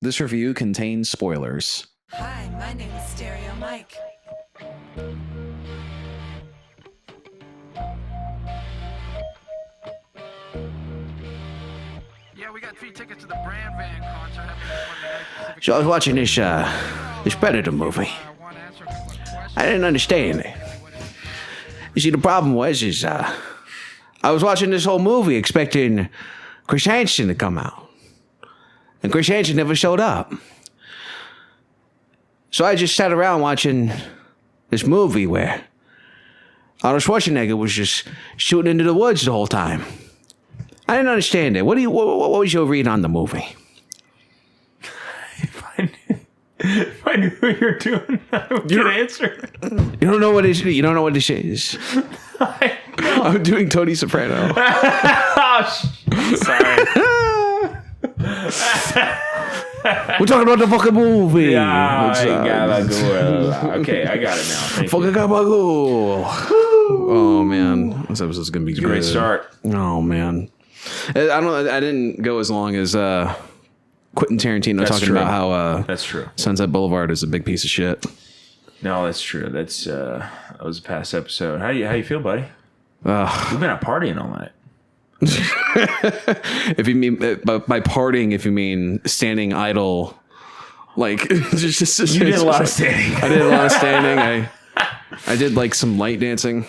This review contains spoilers. Hi, my name is Stereo Mike. Yeah, we got 3 tickets to the Brand Van concert happening Monday night. Pacific So I was watching this Predator movie. Want to answer a couple of questions? I didn't understand it. You see, the problem was I was watching this whole movie expecting Chris Hansen to come out. And Chris Hansen never showed up. So I just sat around watching this movie where Arnold Schwarzenegger was just shooting into the woods the whole time. I didn't understand it. What was your read on the movie? If I knew what you're doing, I would get an answer. You don't know what it is. You don't know what this is. I'm doing Tony Soprano. Sorry. We're talking about the fucking movie. Yeah, I gotta go. Okay, I got it now. Thank you. Fucking gabagool. Oh man, this episode's gonna be good. Great start. Oh man, I didn't go as long as Quentin Tarantino That's talking true. about how That's true. Sunset Boulevard is a big piece of shit. No, that's true. That was a past episode. How you feel, buddy? We've been out partying all night. If you mean by partying, if you mean standing idle, like just You did a lot of standing. I did a lot of standing. I did like some light dancing,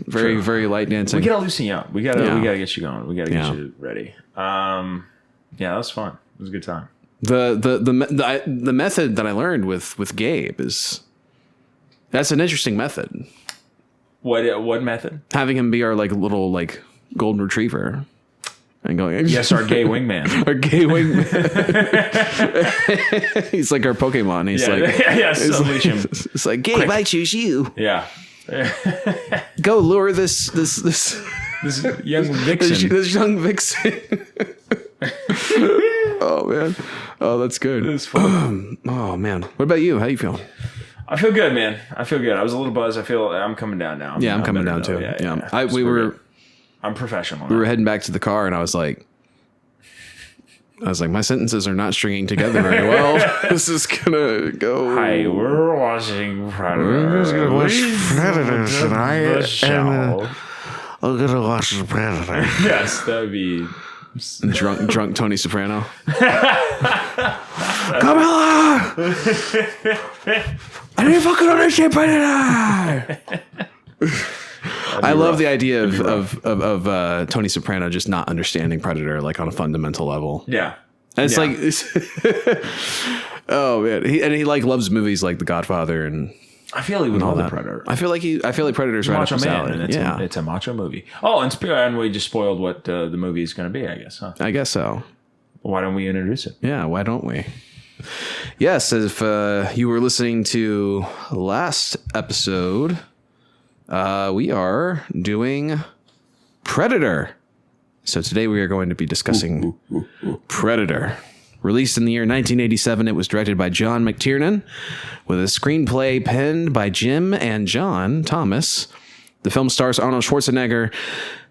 very light dancing. We gotta loosen you up. We gotta get you going. We gotta get Yeah. you ready. Yeah, that was fun. It was a good time. The method that I learned with Gabe that's an interesting method. What method? Having him be our like little like golden retriever and going Yes, our gay wingman. our gay wingman. He's like our Pokemon. He's like yes, unleash him. it's like Gabe, I choose you. Yeah. Go lure this This young vixen. this young vixen. Oh man, oh that's good. It's fun. Oh man, what about you? How you feeling? I feel good, man. I feel good. I was a little buzzed. I feel I'm coming down now. I'm coming better down now. too. Yeah. Yeah. I'm professional. We were heading back to the car, and I was like, my sentences are not stringing together very well. This is gonna go. Hi, we're watching Predator. We're just gonna watch Predator tonight, The show. I'm gonna watch the Predator. Yes, that would be. Drunk Tony Soprano. Camilla! I didn't fucking understand Predator. I love the idea of Tony Soprano just not understanding Predator like on a fundamental level. Yeah. And it's like, oh man, he like loves movies like The Godfather and I feel he would all love the that. Predator. I feel like Predator's right up Macho his man, alley. and it's a macho movie. Oh, and we just spoiled what the movie is going to be, I guess, huh? I guess so. Why don't we introduce it? Yeah, why don't we? Yes, if you were listening to last episode, we are doing Predator. So today we are going to be discussing Predator. Released in the year 1987, it was directed by John McTiernan, with a screenplay penned by Jim and John Thomas. The film stars Arnold Schwarzenegger,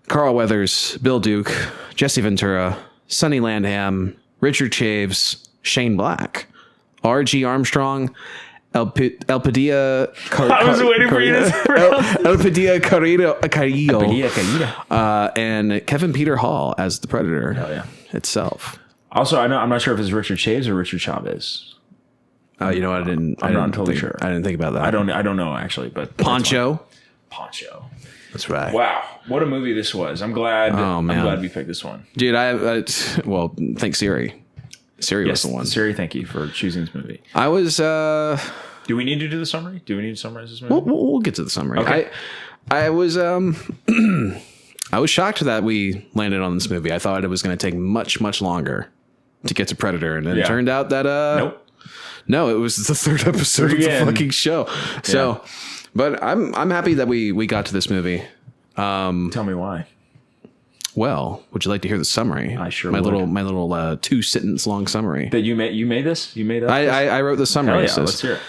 Carl Weathers, Bill Duke, Jesse Ventura, Sonny Landham, Richard Chaves, Shane Black, R.G. Armstrong, Elpidia I was waiting for you to say Elpidia Carrillo, Padilla. and Kevin Peter Hall as the Predator yeah. itself. Also, I'm not sure if it's Richard Chaves or Richard Chavez. You know, I'm not totally sure. I didn't think about that. I don't know actually, but Poncho. Poncho. That's right. Wow, what a movie this was! I'm glad. Oh, man. I'm glad we picked this one. Dude, well, thanks Siri. Siri was the one. Siri, thank you for choosing this movie. I was. Do we need to do the summary? Do we need to summarize this movie? We'll get to the summary. Okay. I was I was shocked that we landed on this movie. I thought it was going to take much longer to get to Predator, and then it turned out that Nope. no, it was the third episode of the fucking show. So, but I'm happy that we got to this movie. Tell me why. Well, would you like to hear the summary? I sure my would. My little 2-sentence long summary. That you made this? You made that? I wrote the summary. Hell It yeah, says, let's hear it.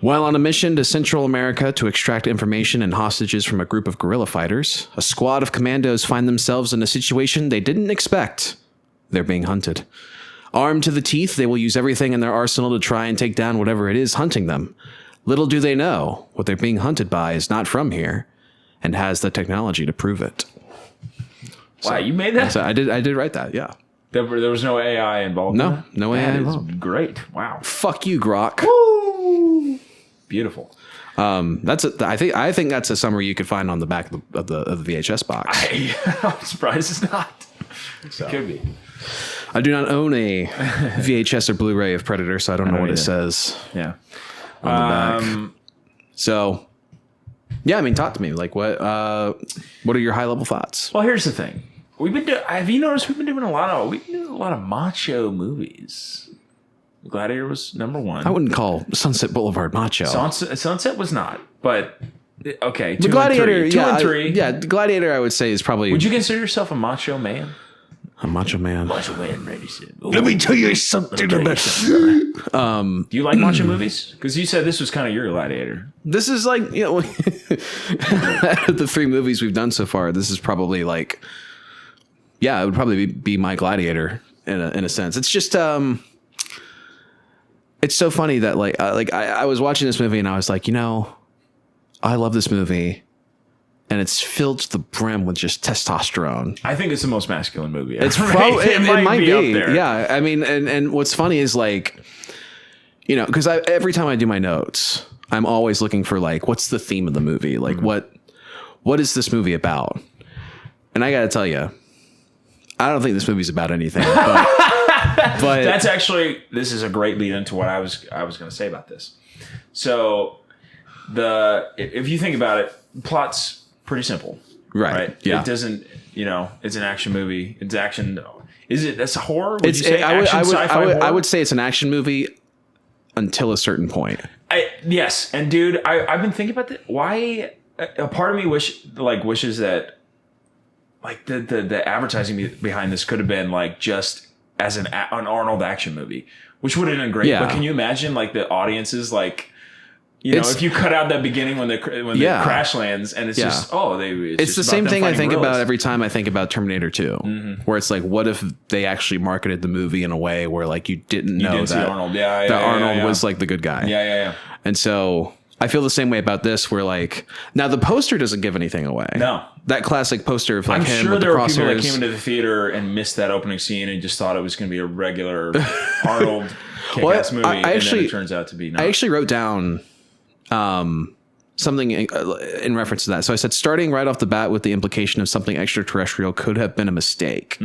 while on a mission to Central America to extract information and hostages from a group of guerrilla fighters, a squad of commandos find themselves in a situation they didn't expect. They're being hunted. Armed to the teeth, they will use everything in their arsenal to try and take down whatever it is hunting them. Little do they know, what they're being hunted by is not from here, and has the technology to prove it. Wow, you made that? So I did write that, yeah. There was no AI involved in that? No AI That is involved. great. Wow. Fuck you, Grok. Woo! Beautiful. I think that's a summary you could find on the back of the VHS box. I'm surprised it's not. So. It could be. I do not own a VHS or Blu-ray of Predator, so I don't know what it says Yeah. on the back. So, yeah, I mean, talk to me. Like, what are your high-level thoughts? Well, here's the thing. Have you noticed we've been doing a lot of macho movies? Gladiator was number one. I wouldn't call Sunset Boulevard macho. Sunset was not, but okay. The Gladiator, two and three. Gladiator, I would say is probably. Would you consider yourself a macho man? A macho man? Macho man, ready to. Let me tell you something about. Do you like macho movies? Because you said this was kind of your Gladiator. This is like, you know, the 3 movies we've done so far. This is probably like, yeah, it would probably be my Gladiator in a sense. It's just it's so funny that I was watching this movie and I was like, you know, I love this movie. And it's filled to the brim with just testosterone. I think it's the most masculine movie. It's probably it might be up there. Yeah, I mean, and what's funny is like, you know, because every time I do my notes, I'm always looking for like, what's the theme of the movie? Like, what is this movie about? And I got to tell you, I don't think this movie's about anything. But that's actually, this is a great lead into what I was going to say about this. So if you think about it, plot's pretty simple, right? Yeah. It doesn't, you know, it's an action movie. It's action. Is it? That's a horror. Would it's. You say I would say it's an action movie until a certain point. Yes, and dude, I've been thinking about that. Why? A part of me wishes that like the advertising behind this could have been like just as an Arnold action movie, which would have been great. Yeah. But can you imagine like the audiences like. You know, if you cut out that beginning when the crash lands and it's just it's the same thing I think about every time I think about Terminator 2, where it's like, what if they actually marketed the movie in a way where like you didn't know that Arnold, Arnold was like the good guy. Yeah. And so I feel the same way about this, where like now the poster doesn't give anything away. No, that classic poster of like I'm him sure with there the were people that crosshairs. came into the theater and missed that opening scene and just thought it was going to be a regular Arnold kick-ass movie, and then it turns out to be not. I actually wrote down something in reference to that. So I said, starting right off the bat with the implication of something extraterrestrial could have been a mistake.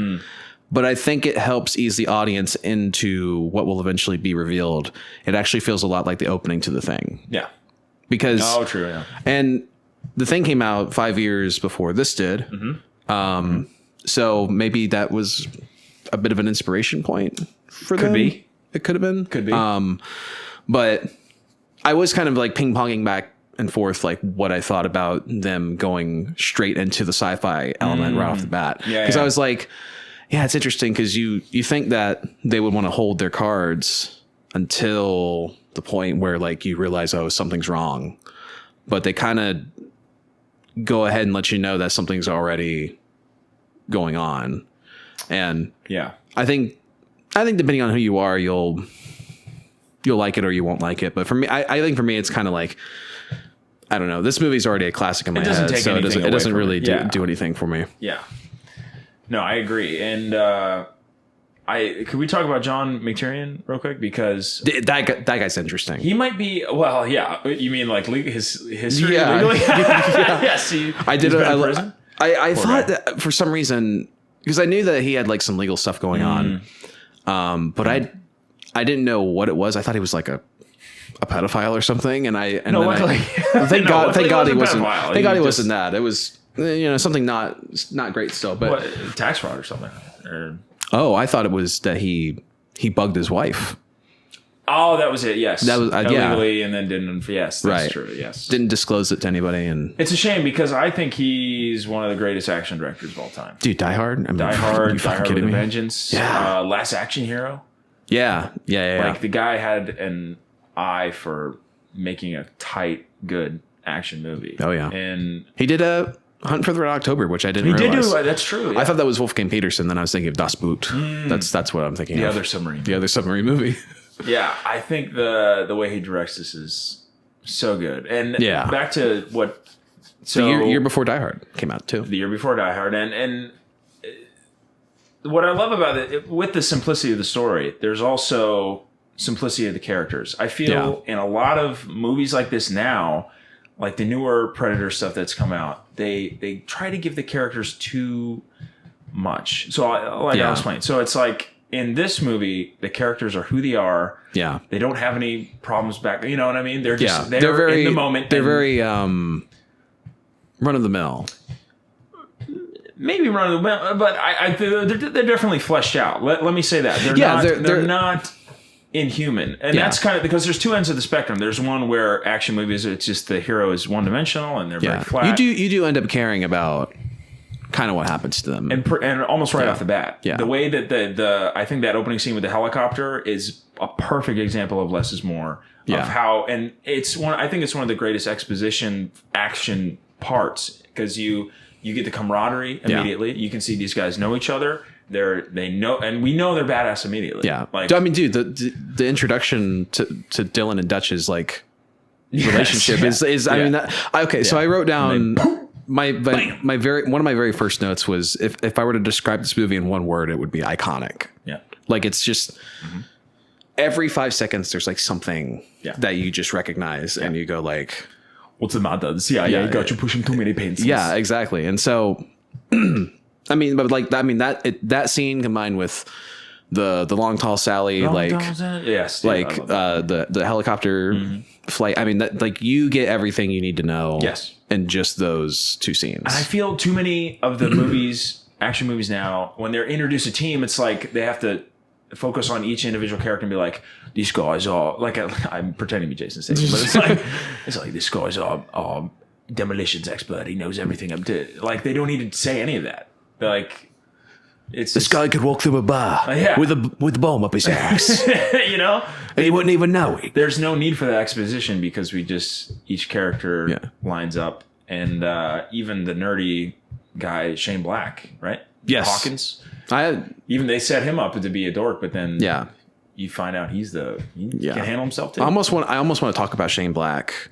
But I think it helps ease the audience into what will eventually be revealed. It actually feels a lot like the opening to The Thing. Yeah. Because true. Yeah. And The Thing came out 5 years before this did. So maybe that was a bit of an inspiration point for them. Could be. It could have been. Could be. But I was kind of like ping-ponging back and forth like what I thought about them going straight into the sci-fi element right off the bat. Because I was like, yeah, it's interesting because you think that they would want to hold their cards until the point where like you realize, oh, something's wrong. But they kind of go ahead and let you know that something's already going on. And yeah, I think depending on who you are, you'll like it or you won't like it. But for me, I think for me, it's kind of like, I don't know. This movie's already a classic in my head, so it doesn't really do anything for me. Yeah. No, I agree. And could we talk about John McTiernan real quick? Because that guy's interesting. He might be, well, yeah. You mean like his history? Yeah. Legally? Yes. I did. I thought that for some reason, because I knew that he had like some legal stuff going on. But I didn't know what it was. I thought he was like a pedophile or something. Thank God he wasn't. Thank God he wasn't that. It was something not great still. But tax fraud or something. Oh, I thought it was that he bugged his wife. Oh, that was it. Yes, that was illegally, and then didn't. Yes, that's right. True. Yes, didn't disclose it to anybody, and it's a shame because I think he's one of the greatest action directors of all time. Dude, Die Hard, Die Hard with a Vengeance. Yeah, Last Action Hero. Yeah. Like the guy had an eye for making a tight, good action movie. Oh yeah, and he did Hunt for the Red October, which I didn't He did realize. do. That's true. I thought that was Wolfgang Peterson. Then I was thinking of Das Boot. That's what I'm thinking the of. other submarine. The other submarine movie. Yeah, I think the way he directs this is so good. And Yeah. back to what. So The year before Die Hard came out too. the year before Die Hard, and what I love about it, with the simplicity of the story, there's also simplicity of the characters. I feel in a lot of movies like this now, like the newer Predator stuff that's come out, they try to give the characters too much. So I'll explain. So it's like in this movie, the characters are who they are. Yeah. They don't have any problems back. You know what I mean? They're just They're very in the moment. They're very run of the mill. Maybe run of the mill, but they're definitely fleshed out. Let me say that they're not inhuman, and that's kind of because there's two ends of the spectrum. There's one where action movies, it's just the hero is one dimensional and they're very flat. You do end up caring about kind of what happens to them, and almost right off the bat, the way that the I think that opening scene with the helicopter is a perfect example of less is more. Of how, and I think it's one of the greatest exposition action parts because you get the camaraderie immediately. You can see these guys know each other. They know, and we know they're badass immediately. Yeah, like I mean, dude, the introduction to Dylan and Dutch's like relationship is I mean that okay. So I wrote down my one of my very first notes was if I were to describe this movie in one word, it would be iconic. Yeah, like it's just every 5 seconds there's like something that you just recognize and you go like, what's the matter? The CIA got you pushing too many pencils. Yeah, exactly. And so, I mean, but like, I mean that scene combined with the long tall Sally, the helicopter flight. I mean, that like you get everything you need to know. Yes. In just those two scenes. And I feel too many of the action movies now, when they're introduced a team, it's like they have to focus on each individual character and be like, these guys are like I'm pretending to be Jason Statham, but it's like this guy's a demolitions expert. He knows everything I'm doing. Like they don't need to say any of that. They're like, this guy could walk through a bar with a bomb up his ass, you know, and he wouldn't even know it. There's no need for that exposition because each character lines up, and even the nerdy guy Shane Black, right? Yes, Hawkins. Even they set him up to be a dork, but then you find out he can handle himself too. I almost want to talk about Shane Black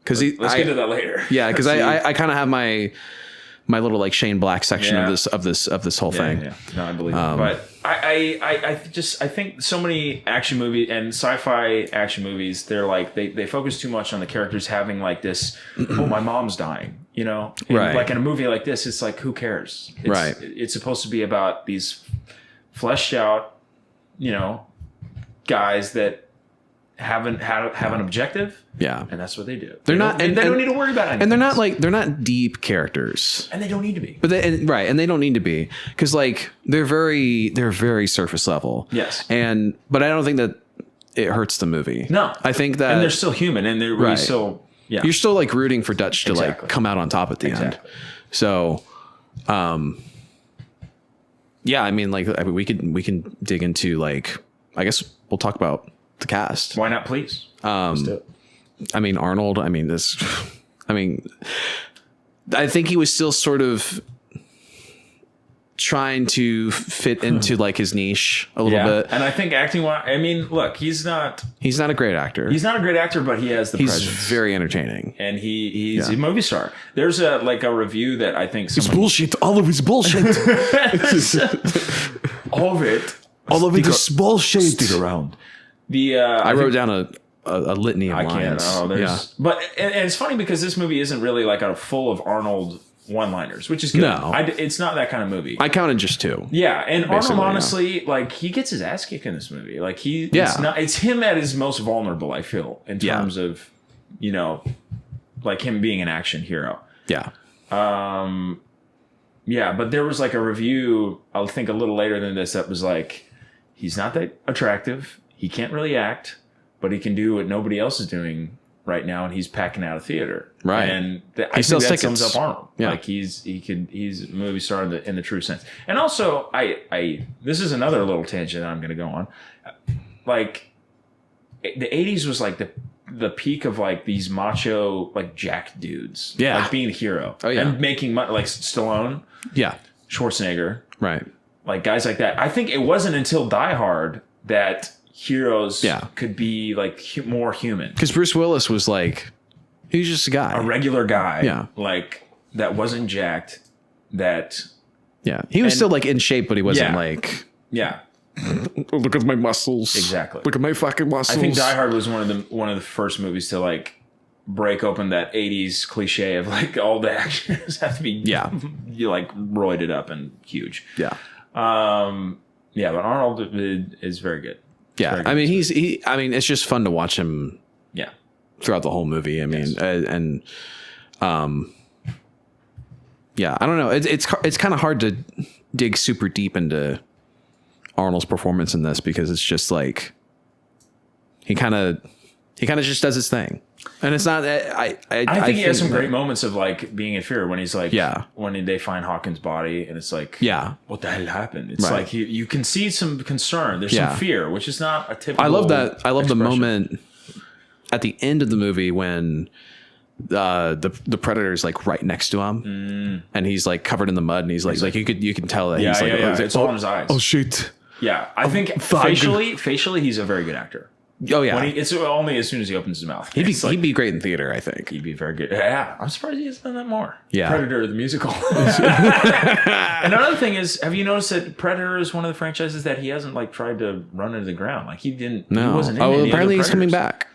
because let's get to that later. Yeah, because I kind of have my little like Shane Black section of this whole thing. Yeah. No, I believe it. But I think so many action movies and sci-fi action movies, they're like they focus too much on the characters having like this. Oh, my mom's dying. You know, and like in a movie like this, it's like who cares? It's supposed to be about these fleshed out, you know, guys that have an objective. Yeah, and that's what they do. They don't need to worry about anything. And they're not deep characters, and they don't need to be. But and they don't need to be because like they're very surface level. Yes, but I don't think that it hurts the movie. No, I think that, and they're still human, and they're really still. Yeah. You're still like rooting for Dutch to like come out on top at the end. So, I mean, like we can dig into like, I guess we'll talk about the cast. Why not, please? Let's do it. I mean, Arnold, I think he was still sort of trying to fit into like his niche a little bit. And I think acting wise, I mean, look, he's not a great actor. He's not a great actor, but he has the presence. He's very entertaining. And he's a movie star. There's a review that I think it's bullshit. All of his bullshit. All of it. All of it is bullshit. Stick around. I wrote down a litany of lines. But and it's funny because this movie isn't really like full of Arnold one-liners, which is good. No, it's not that kind of movie. I counted just two. Yeah, and Arnold, honestly, like he gets his ass kicked in this movie. Like it's him at his most vulnerable. I feel in terms of, you know, like him being an action hero. Yeah. But there was like a review, I think a little later than this, that was like, he's not that attractive. He can't really act, but he can do what nobody else is doing right now, and he's packing out a theater. Right. And I think that sums up Arnold. Yeah. Like he's a movie star in the true sense. And also, I this is another little tangent I'm going to go on. Like the 80s was like the peak of like these macho like jacked dudes. Yeah. Like being the hero. Oh, yeah. And making money, like Stallone, Yeah. Schwarzenegger, Right. like guys like that. I think it wasn't until Die Hard that heroes could be like more human. Because Bruce Willis was like, he was just a guy. A regular guy. Yeah. Like that wasn't jacked. That. Yeah. He was still like in shape, but he wasn't like, Yeah. oh, look at my muscles. Exactly. Look at my fucking muscles. I think Die Hard was one of the first movies to like break open that 80s cliche of like all the actors have to be you like roided up and huge. Yeah. But Arnold is very good. Yeah. Very good. I mean, I mean, it's just fun to watch him throughout the whole movie. I mean, yeah, I don't know. It's kind of hard to dig super deep into Arnold's performance in this because it's just like he kind of just does his thing, and it's not. I think he has some great moments of like being in fear when he's like, when they find Hawkins' body, and it's like, what the hell happened? It's like you can see some concern. There's some fear, which is not a typical. I love that. I love expression. the moment at the end of the movie when the Predator's like right next to him, and he's like covered in the mud, and he's like you can tell that he's like, it's all in his eyes. Oh shit. Yeah, I think facially, he's a very good actor. Oh yeah, it's only as soon as he opens his mouth. He'd be great in theater. I think he'd be very good. Yeah, I'm surprised he hasn't done that more. Yeah, Predator the musical. Another thing is, have you noticed that Predator is one of the franchises that he hasn't like tried to run into the ground? Like he didn't. No. He wasn't in any apparently other he's coming Predators. back.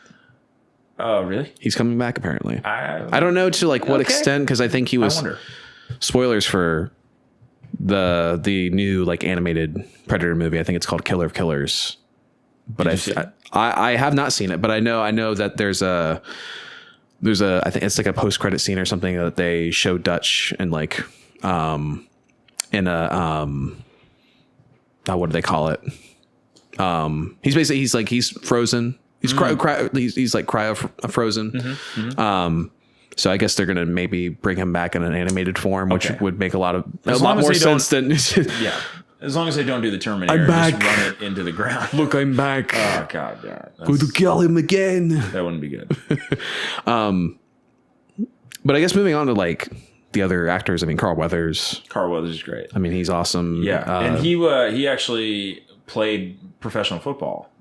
Oh, really? He's coming back. Apparently, I don't know to like what extent because I think he was. I wonder. Spoilers for the new like animated Predator movie. I think it's called Killer of Killers. But I have not seen it, but I know that there's a I think it's like a post credit scene or something that they show Dutch and like in a what do they call it? He's frozen. He's he's like cryo frozen. So I guess they're gonna maybe bring him back in an animated form, which would make a lot more sense than As long as they don't do the Terminator, I'm back. Just run it into the ground. Look, I'm back. Oh God, yeah, Go to kill him again. That wouldn't be good. But I guess moving on to like the other actors. I mean, Carl Weathers. Carl Weathers is great. I mean, he's awesome. Yeah, and he actually played professional football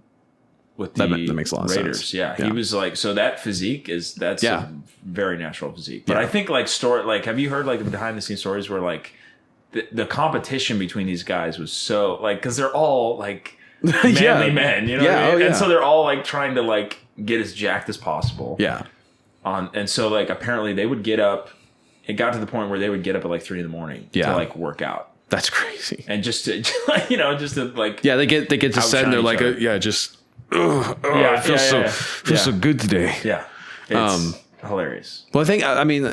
with the that makes a lot of Raiders. sense. Yeah, he was like, so that physique that's a very natural physique. But I think like have you heard like the behind the scenes stories where like the competition between these guys was so like because they're all like manly men, you know what I mean? And so they're all like trying to like get as jacked as possible. Yeah. And so like apparently they would get up. It got to the point where they would get up at like 3 a.m. to like work out. That's crazy. And just to like they get to set and they're like it feels so good today. Yeah. It's hilarious. Well, I think I mean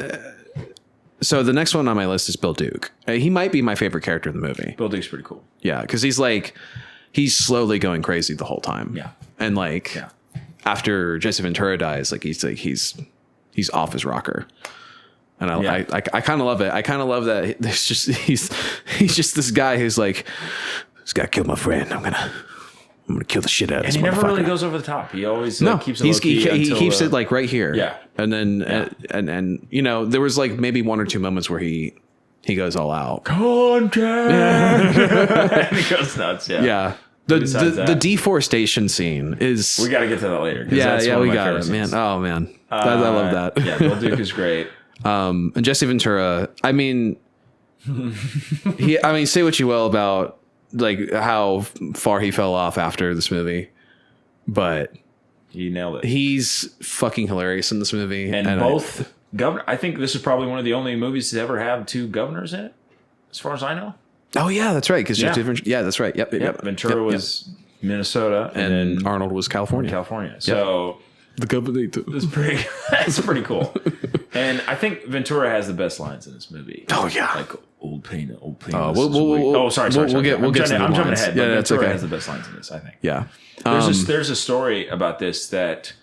so the next one on my list is Bill Duke. He might be my favorite character in the movie. Bill Duke's pretty cool. Yeah, because he's slowly going crazy the whole time. Yeah, and like after Jesse Ventura dies, like he's off his rocker, and I kind of love it. I kind of love that there's just he's just this guy who's like, this guy killed my friend. I'm gonna kill the shit out of this. And he never really motherfucker. goes over the top. He always keeps it he keeps it like right here. Yeah. And then and you know, there was like maybe 1 or 2 moments where he goes all out. Contact. And he goes nuts. Yeah. Yeah. The deforestation scene is. We got to get to that later. Yeah, we got it, man. Oh man, I love that. Yeah, Bill Duke is great. And Jesse Ventura. I mean, say what you will about like how far he fell off after this movie, but he nailed it. He's fucking hilarious in this movie, and both governor. I think this is probably one of the only movies to ever have 2 governors in it, as far as I know. Oh yeah, that's right. Because that's right. Yep. Ventura was Minnesota, and then Arnold was California. So the governor. That's pretty cool. And I think Ventura has the best lines in this movie. Oh yeah, like old pain. Sorry. We'll get to the I'm jumping lines. ahead. Yeah, Ventura okay. has the best lines in this, I think. Yeah. There's a story about this that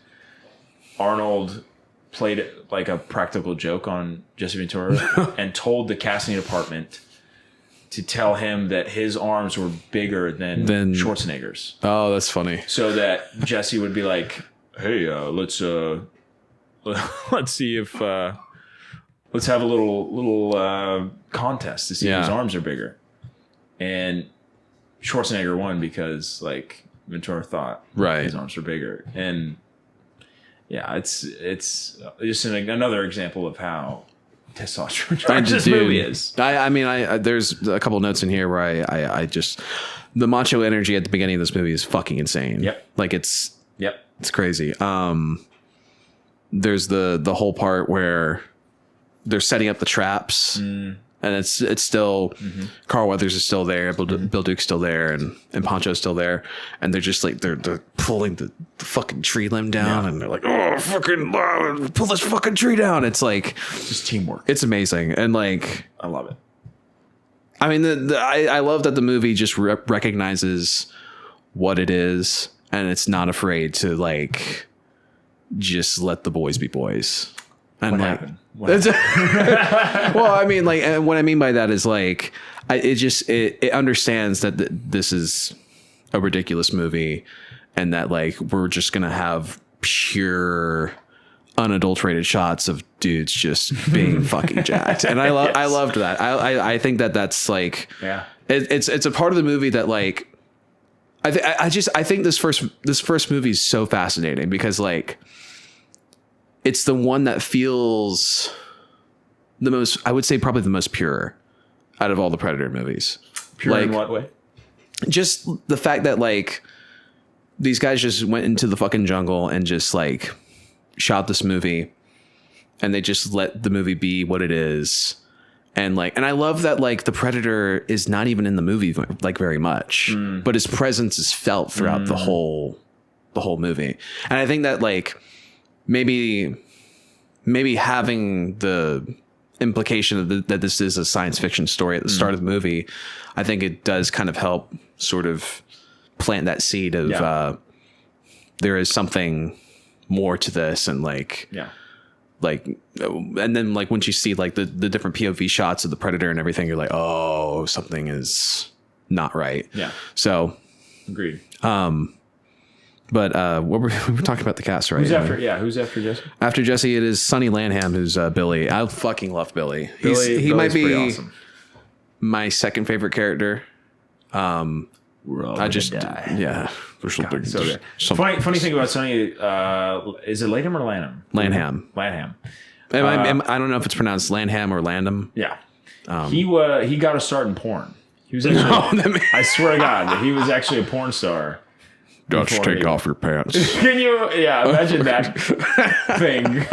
Arnold played like a practical joke on Jesse Ventura and told the casting department to tell him that his arms were bigger than Schwarzenegger's. Oh, that's funny. So that Jesse would be like, hey, let's see if let's have a little contest to see whose arms are bigger. And Schwarzenegger won because like Ventura thought his arms were bigger. And yeah, it's just another example of how testosterone this movie is. I mean, there's a couple notes in here where I just, the macho energy at the beginning of this movie is fucking insane. Yep. Like it's crazy. There's the whole part where they're setting up the traps, and it's still Carl Weathers is still there, Bill Duke's still there, and Pancho's still there, and they're just like they're pulling the fucking tree limb down, and they're like, oh fucking pull this fucking tree down. It's like just teamwork. It's amazing, and like I love it. I mean, I love that the movie just recognizes what it is, and it's not afraid to like just let the boys be boys. And what like, happened? well, I mean, like, and what I mean by that is like, it understands that this is a ridiculous movie, and that like we're just gonna have pure, unadulterated shots of dudes just being fucking jacked, and I loved that. I think that's like, it's a part of the movie that like, I think this first movie is so fascinating because like, it's the one that feels the most, I would say probably the most pure out of all the Predator movies. Pure like, in what way? Just the fact that like these guys just went into the fucking jungle and just like shot this movie, and they just let the movie be what it is. And like, and I love that like the Predator is not even in the movie like very much, but his presence is felt throughout the whole movie. And I think that like, maybe having the implication that this is a science fiction story at the start of the movie, I think it does kind of help sort of plant that seed of there is something more to this, and like like, and then like once you see like the different POV shots of the Predator and everything, you're like, oh, something is not right. So agreed. But we were talking about the cast, right? Who's after Jesse? After Jesse, it is Sonny Landham, who's Billy. I fucking love Billy. He might be awesome. My second favorite character. We're all There's something. Funny thing about Sonny, is it Lanham or Lanham? Lanham. I don't know if it's pronounced Landham or Landham. Yeah. He got a start in porn. He was actually, I swear to God, he was actually a porn star. Just take off your pants. Can you? Yeah, imagine that thing.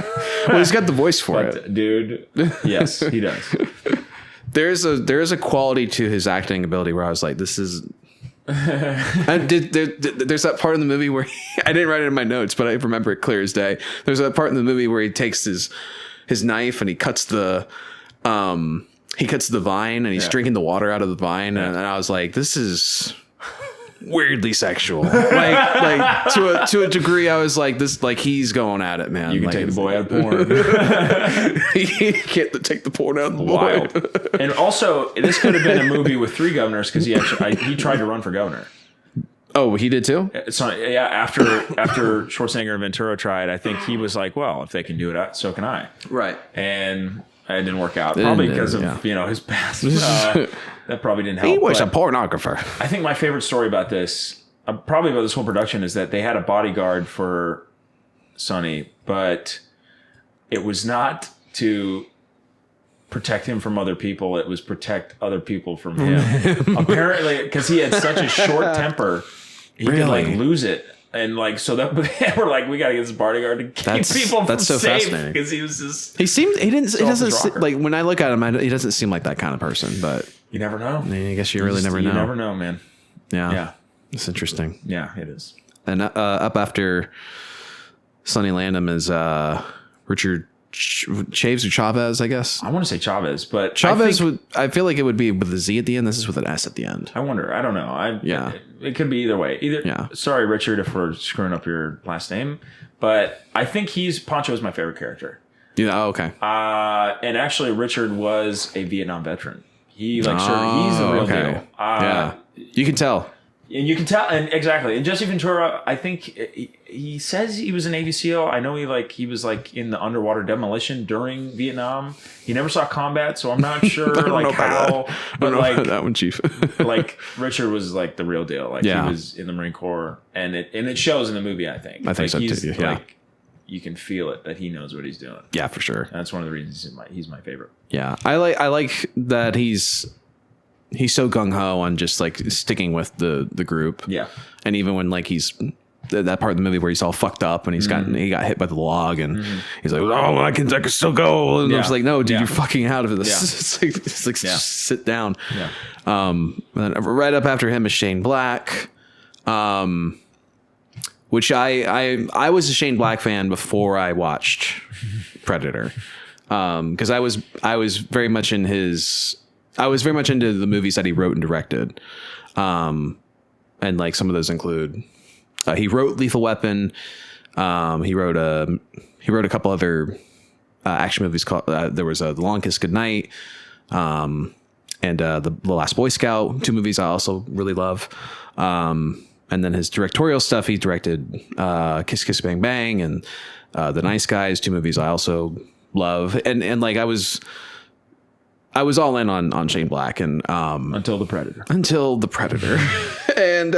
Well, he's got the voice for it, dude. Yes, he does. There's a quality to his acting ability where I was like, this is. There's that part in the movie where I didn't write it in my notes, but I remember it clear as day. There's that part in the movie where he takes his knife and he cuts the vine, and he's drinking the water out of the vine, and I was like, this is weirdly sexual. like to a degree, I was like, this, like, he's going at it, man. You can like, take the boy out of porn. He can't take the porn out of the boy. And also, this could have been a movie with three governors, because he tried to run for governor. Oh, he did too? So yeah, after Schwarzenegger and Ventura tried, I think he was like, well, if they can do it, so can I. Right. And it didn't work out, probably because of his past. That probably didn't help. He was a pornographer. I think my favorite story about this, probably about this whole production, is that they had a bodyguard for Sonny, but it was not to protect him from other people. It was protect other people from him. Apparently, because he had such a short temper, he could like lose it. And like, so that we're like, we gotta get this bodyguard to keep people from so safe, fascinating. because he was just. He doesn't like, when I look at him, he doesn't seem like that kind of person. But you never know. I guess you really never know. You never know, man. Yeah, it's interesting. Yeah, it is. And up after Sonny Landham is Richard Chaves or Chavez, I guess. I want to say Chavez, but Chavez I feel like it would be with a Z at the end. This is with an S at the end. I wonder. I don't know. It could be either way. Sorry, Richard, if we're screwing up your last name, but I think Pancho is my favorite character. Yeah. Oh, okay. And actually, Richard was a Vietnam veteran. He served. He's a real deal. Yeah. You can tell. And you can tell, and exactly. And Jesse Ventura, I think he says he was a Navy SEAL. I know he was like in the underwater demolition during Vietnam. He never saw combat, so I'm not sure like how. But like that one, Chief. like Richard was like the real deal. Like he was in the Marine Corps, and it shows in the movie. I think so too. Yeah. Like, you can feel it that he knows what he's doing. Yeah, for sure. That's one of the reasons he's my favorite. Yeah, I like that he's so gung ho on just like sticking with the group. Yeah, and even when like he's that part of the movie where he's all fucked up and he got hit by the log and he's like, oh, I can still go. And I was like, no, dude, you're fucking out of this. Yeah. It's like just sit down. Yeah. And then right up after him is Shane Black. Which I was a Shane Black fan before I watched Predator, because I was very much into the movies that he wrote and directed, and like some of those include he wrote Lethal Weapon, he wrote a couple other action movies called there was The Long Kiss Goodnight, and the Last Boy Scout, 2 movies I also really love. And then his directorial stuff, he directed Kiss Kiss Bang Bang and The Nice Guys, 2 movies I also love. And like I was all in on Shane Black and until the Predator. And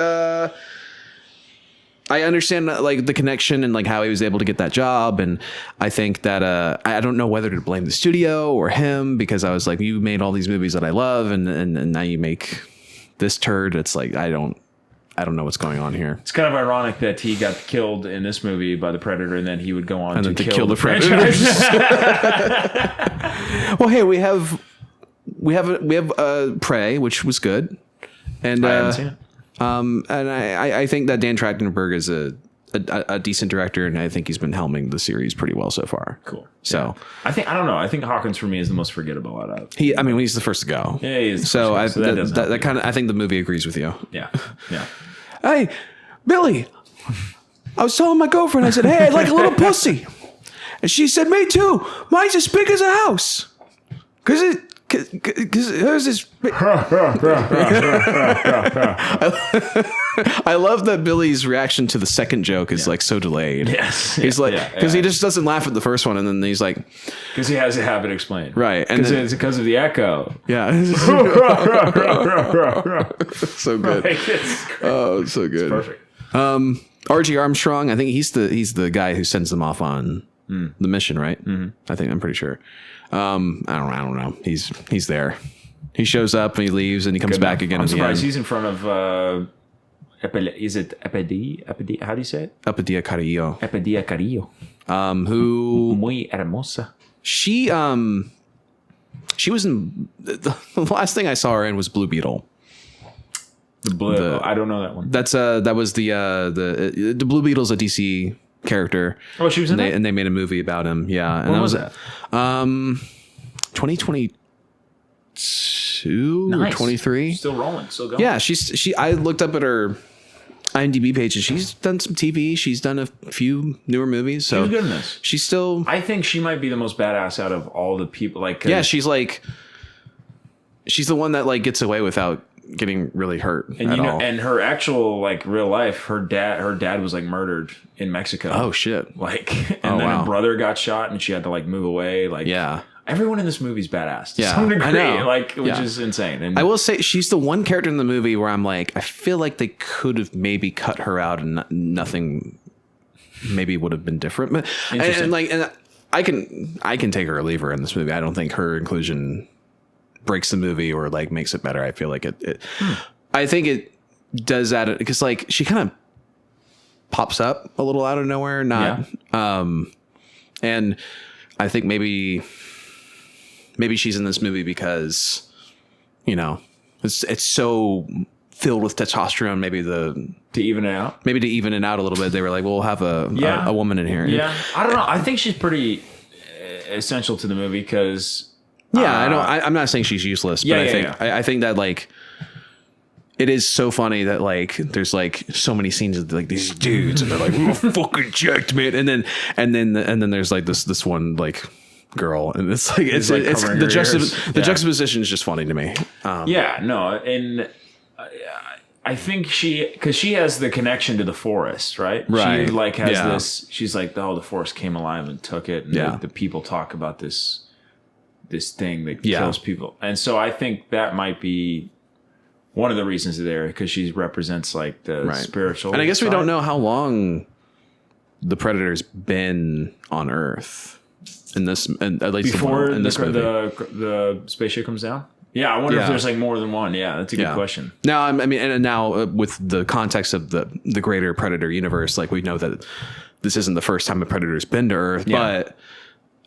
I understand like the connection and like how he was able to get that job. And I think that I don't know whether to blame the studio or him, because I was like, you made all these movies that I love and now you make this turd. It's like I don't know what's going on here. It's kind of ironic that he got killed in this movie by the Predator, and then he would go on to kill the Predators. Well, hey, we have Prey, which was good, and I haven't seen it. And I think that Dan Trachtenberg is a decent director, and I think he's been helming the series pretty well so far. Cool. So I don't know. I think Hawkins for me is the most forgettable out of. He's the first to go. Yeah, he is. So that kind of I think the movie agrees with you. Yeah. Yeah. Hey, Billy, I was telling my girlfriend, I said, hey, I'd like a little pussy. And she said, me too. Mine's as big as a house. Because hers is big. I love that Billy's reaction to the second joke is like so delayed. Yes. He's like, because he just doesn't laugh at the first one. And then he's like, because he has to have it explained. Right. And it's because of the echo. Yeah. So good. Like, oh, it's so good. It's perfect. R.G. Armstrong, I think he's the guy who sends them off on the mission, right? Mm-hmm. I'm pretty sure. I don't know. He's there. He shows up and he leaves and he comes back again. I'm at the end. surprised he's in front of. Is it Epedi? How do you say it? Epidia Carrillo. Epidia Carrillo. Who muy hermosa. She was in the last thing I saw her in was Blue Beetle. I don't know that one. That was the Blue Beetle's a DC character. Oh, she was in that? And they made a movie about him. Yeah. And when was that? 2022 or 23. Still rolling. Still going. Yeah. I looked up at her IMDb page and she's done some TV. She's done a few newer movies. So she was good in this. She's still. I think she might be the most badass out of all the people. Like, yeah, she's the one that like gets away without getting really hurt and at all. And her actual like real life, her dad was like murdered in Mexico. Oh shit! Like, and then her brother got shot, and she had to like move away. Like, yeah, everyone in this movie's badass to yeah, some degree. I know. Like, which is insane. And I will say she's the one character in the movie where I'm like, I feel like they could have maybe cut her out and nothing maybe would have been different. But and I can take her or leave her in this movie. I don't think her inclusion breaks the movie or like makes it better. I feel like it I think it does that because like she kind of pops up a little out of nowhere, and I think maybe she's in this movie because it's so filled with testosterone. Maybe to even it out a little bit, they were like, we'll have a woman in here. Yeah, I don't know. I think she's pretty essential to the movie because. Yeah, I'm not saying she's useless, but I think that like it is so funny that like there's like so many scenes of like these dudes and they're like, we're fucking jacked, man, and then there's like this one like girl and it's like it's the juxtaposition is just funny to me. And I think because she has the connection to the forest, right? Right. She like has Yeah. this. She's like, oh, the forest came alive and took it. And Yeah. the people talk about this thing that Yeah. kills people, and so I think that might be one of the reasons there, because she represents like the Right. spiritual. And I guess we side. don't know how long the Predator's been on Earth at least before in this movie. the spaceship comes down. Yeah, I wonder if Yeah. there's like more than one. Yeah, that's a good question. Now, I mean, and now with the context of the greater Predator universe, like we know that this isn't the first time a Predator's been to Earth, Yeah.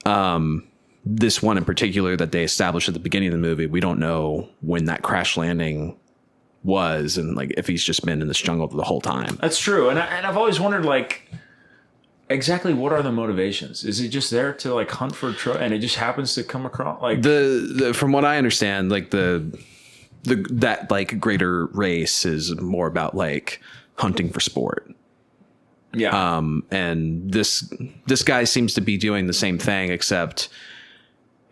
but this one in particular that they established at the beginning of the movie, we don't know when that crash landing was, and like if he's just been in this jungle the whole time. That's true, and I've always wondered like exactly what are the motivations? Is it just there to like hunt for and it just happens to come across like The from what I understand, like that like greater race is more about like hunting for sport. yeah. And this guy seems to be doing the same thing, except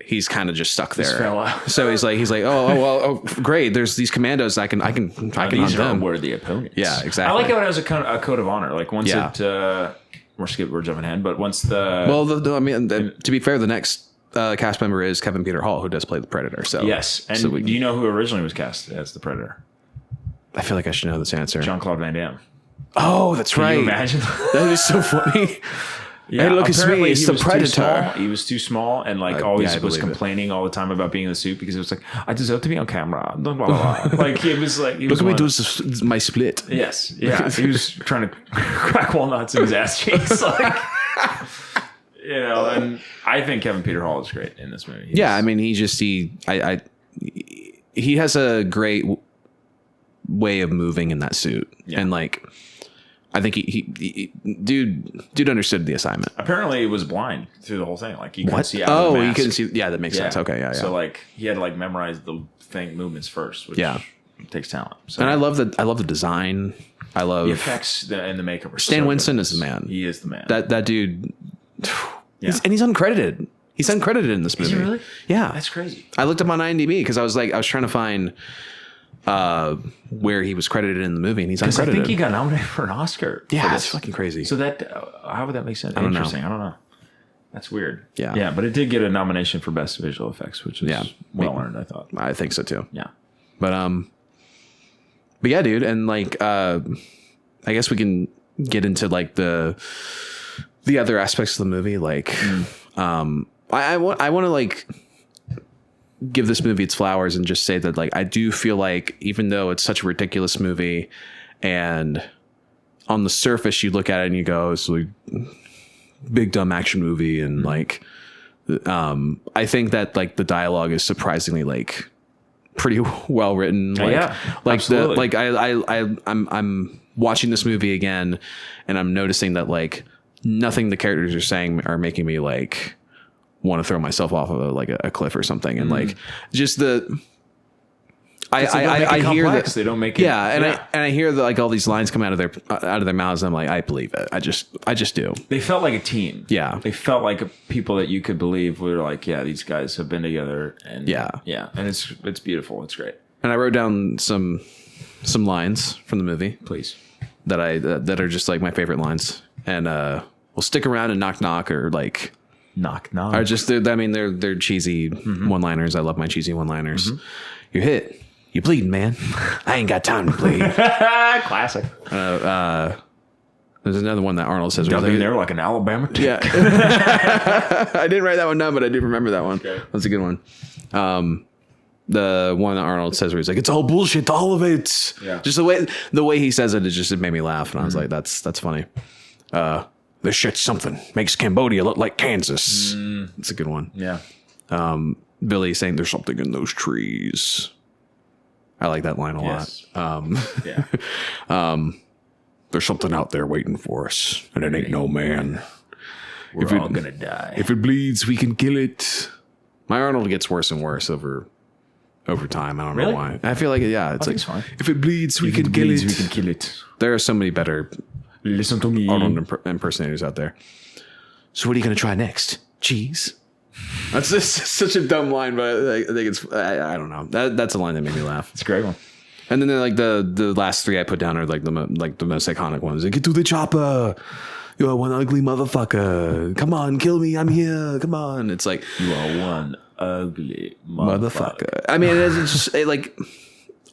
he's kind of just stuck there. fell out. So he's like, oh, great. There's these commandos. I can hunt These are them. worthy opponents. Yeah, exactly. I like how it has a code of honor. Like once Yeah. we're jumping ahead, but once the Well, I mean, to be fair, the next cast member is Kevin Peter Hall, who does play the Predator. So yes, and so do you know who originally was cast as the Predator? I feel like I should know this answer. Jean-Claude Van Damme. Oh, that's Can right. you imagine? That is so funny. Yeah, Hey, look, it's apparently me. It's he the was too Predator. small. He was too small and like always yeah, I was believe it. complaining all the time about being in the suit because it was like, I deserve to be on camera. Blah, blah, blah. Like he was like, Look at me do my split. Yes, yeah. He was trying to crack walnuts in his ass cheeks, like and I think Kevin Peter Hall is great in this movie. Yeah, I mean, he has a great way of moving in that suit, and like, I think he dude understood the assignment. Apparently, he was blind through the whole thing. Like he couldn't see out of the Oh, mask. he couldn't see. Yeah, that makes sense. Okay, yeah. So like he had to like memorize the movements first, which takes talent. So And I love the design. I love the effects and the makeup. Are Stan so Winston good. is the man. He is the man. That dude. Yeah. And he's uncredited. He's uncredited in this movie. Is he really? Yeah, That's crazy. I looked up on IMDb because I was trying to find where he was credited in the movie, and he's Because I uncredited. think he got nominated for an Oscar. Yeah, for that's this. fucking crazy. So that how would that make sense? don't know. Interesting. I don't know. That's weird. Yeah. Yeah, but it did get a nomination for best visual effects, which is well earned, I thought. I think so too. Yeah. But yeah, dude, and like I guess we can get into like the other aspects of the movie. Like I want to like give this movie its flowers and just say that like I do feel like even though it's such a ridiculous movie, and on the surface you look at it and you go, it's like big dumb action movie, and like I think that like the dialogue is surprisingly like pretty well written. Like, yeah, like absolutely. I'm watching this movie again, and I'm noticing that like nothing the characters are saying are making me like want to throw myself off of a cliff or something, and like just the. I hear that they don't make it. yeah, and I hear that like all these lines come out of their mouths, and I'm like, I believe it. I just do. They felt like a team. Yeah. They felt like people that you could believe were like, yeah, these guys have been together, and Yeah. and it's beautiful. It's great. And I wrote down some lines from the movie Please. that are just like my favorite lines, and we'll stick around and knock knock or like. Knock. Are just they're cheesy one-liners. I love my cheesy one-liners. You're hit. You bleeding, man. I ain't got time to bleed. Classic. There's another one that Arnold says. Dubbing there like an Alabama team. Yeah. I didn't write that one down, but I do remember that one. Okay. That's a good one. The one that Arnold says where he's like, "It's all bullshit, all of it." Yeah. Just the way he says it, it made me laugh, and I was like, "That's funny." This shit's something. Makes Cambodia look like Kansas. It's a good one. Yeah. Billy saying, "There's something in those trees." I like that line a Yes. lot. Yeah. There's something out there waiting for us, and it ain't no man. We're all gonna die. If it bleeds, we can kill it. My Arnold gets worse and worse over time. I don't Really? know why. I feel like it's like it's fine. if it bleeds, we can kill it. We can kill it. There are so many better Listen to me. Arnold impersonators out there. So what are you gonna try next? Cheese. That's just such a dumb line, but I think it's I don't know. That's a line that made me laugh. It's a great one. And then like the last three I put down are like the most iconic ones. Like, get to the chopper. You're one ugly motherfucker. Come on, kill me. I'm here. Come on. It's like, you are one ugly motherfucker. I mean, it's just like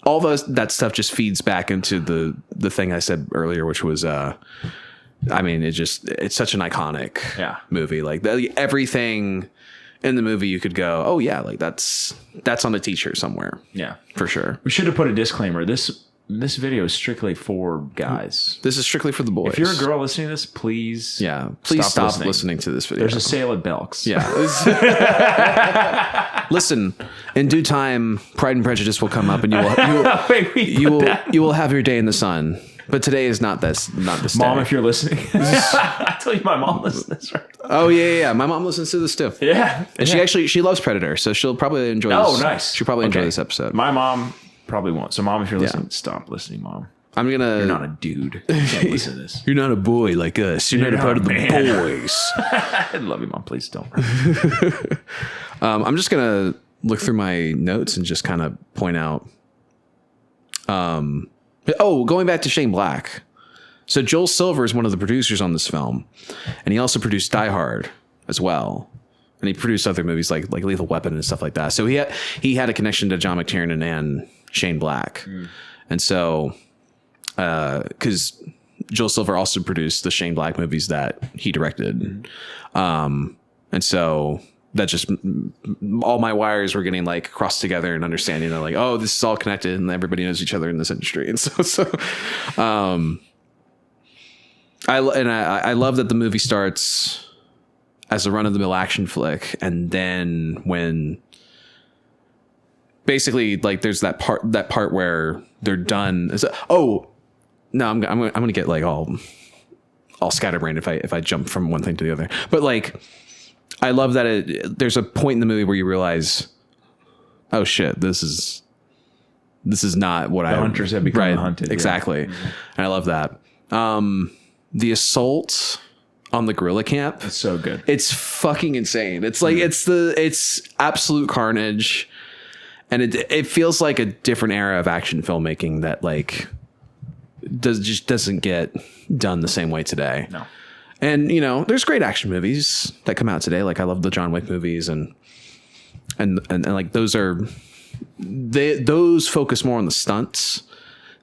all that stuff just feeds back into the thing I said earlier, which was, I mean, it's such an iconic movie. Like everything in the movie, you could go, oh yeah, like that's on a t-shirt somewhere. Yeah, for sure. We should have put a disclaimer. This video is strictly for guys. This is strictly for the boys. If you're a girl listening to this, please stop listening to this video. There's a sale at Belk's. Yeah. Listen, in due time, Pride and Prejudice will come up, and you will have your day in the sun. But today is not this. Mom, if you're listening, I tell you, my mom listens to this. Right? Oh yeah. My mom listens to this too. Yeah, and she loves Predator, so she'll probably enjoy. Oh, this. Nice. She'll probably enjoy this episode. My mom probably won't. So, Mom, if you're listening, stop listening, Mom. You're not a dude. You can't listen to this. You're not a boy like us. You're not a part of the boys. I love you, Mom. Please don't. I'm just gonna look through my notes and just kind of point out. Going back to Shane Black. So Joel Silver is one of the producers on this film, and he also produced Die Hard as well. And he produced other movies like Lethal Weapon and stuff like that. So he had a connection to John McTiernan and Shane Black. And so, because Joel Silver also produced the Shane Black movies that he directed. And so that just, all my wires were getting like crossed together and understanding that like, oh, this is all connected and everybody knows each other in this industry. And I love that the movie starts as a run-of-the-mill action flick, and then when basically like there's that part where they're done. I'm gonna get like all scatterbrained if I jump from one thing to the other. But like, I love that there's a point in the movie where you realize, oh shit, this is not what the hunters have become hunted. Exactly, and I love that. The assault on the guerrilla camp. It's so good. It's fucking insane. It's like it's absolute carnage, and it feels like a different era of action filmmaking that like doesn't get done the same way today. No. And there's great action movies that come out today. Like I love the John Wick movies, and like those focus more on the stunts.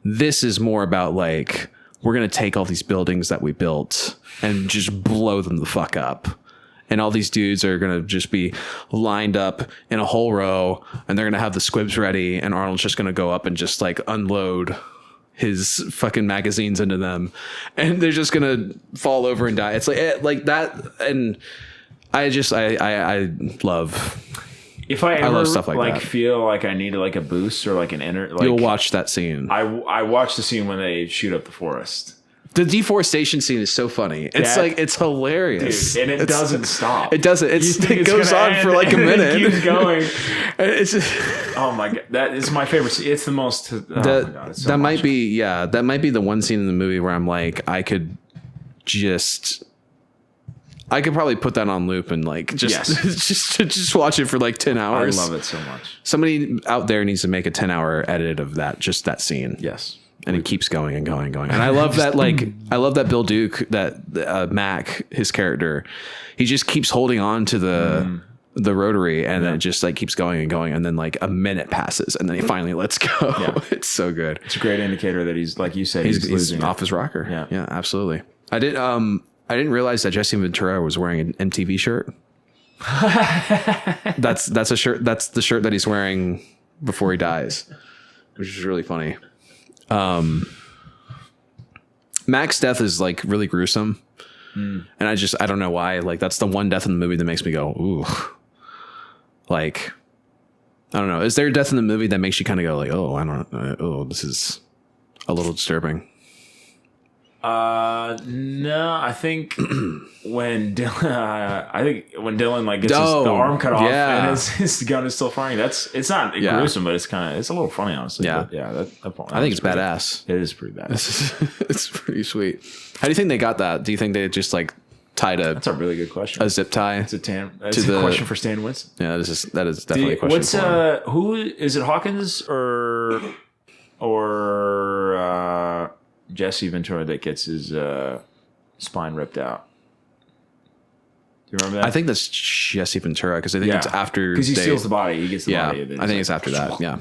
This is more about like, we're going to take all these buildings that we built and just blow them the fuck up. And all these dudes are going to just be lined up in a whole row, and they're going to have the squibs ready. And Arnold's just going to go up and just like unload his fucking magazines into them, and they're just going to fall over and die. It's like that. And I love, if I ever love stuff like that. Feel like I need like a boost or like an you'll watch that scene. I watch the scene when they shoot up the forest. The deforestation scene is so funny. It's hilarious. Dude, and it doesn't stop. It doesn't. It goes on for like a minute. It keeps going. It's just, oh my God. That is my favorite scene. It's the most. Oh my God, it's so that much. That might be the one scene in the movie where I'm like, I could probably put that on loop and like just watch it for like 10 hours. I love it so much. Somebody out there needs to make a 10-hour edit of that scene. Yes. And it keeps going and going and going. And I love that, like, I love that Bill Duke, that Mac, his character, he just keeps holding on to the rotary, and then it just like keeps going and going. And then like a minute passes, and then he finally lets go. Yeah. It's so good. It's a great indicator that he's, like you say, he's losing off his rocker. Yeah. Yeah, absolutely. I didn't realize that Jesse Ventura was wearing an MTV shirt. That's a shirt. That's the shirt that he's wearing before he dies, which is really funny. Mac's death is like really gruesome, and I don't know why. Like that's the one death in the movie that makes me go, ooh. Like, I don't know. Is there a death in the movie that makes you kind of go like, oh, I don't know. Oh, this is a little disturbing. No, I think when Dylan like gets the arm cut off and his gun is still firing. It's not gruesome, but it's a little funny, honestly. Yeah, but yeah. I think it's badass. It is pretty badass. It's pretty sweet. How do you think they got that? Do you think they just like tied That's a really good question. A zip tie. It's a question for Stan Winston. Yeah, that is definitely a question. Who is it? Hawkins or or Jesse Ventura that gets his spine ripped out. Do you remember that? I think that's Jesse Ventura because I think it's after because he steals the body. He gets the body. Yeah, I think it's after that. Yeah.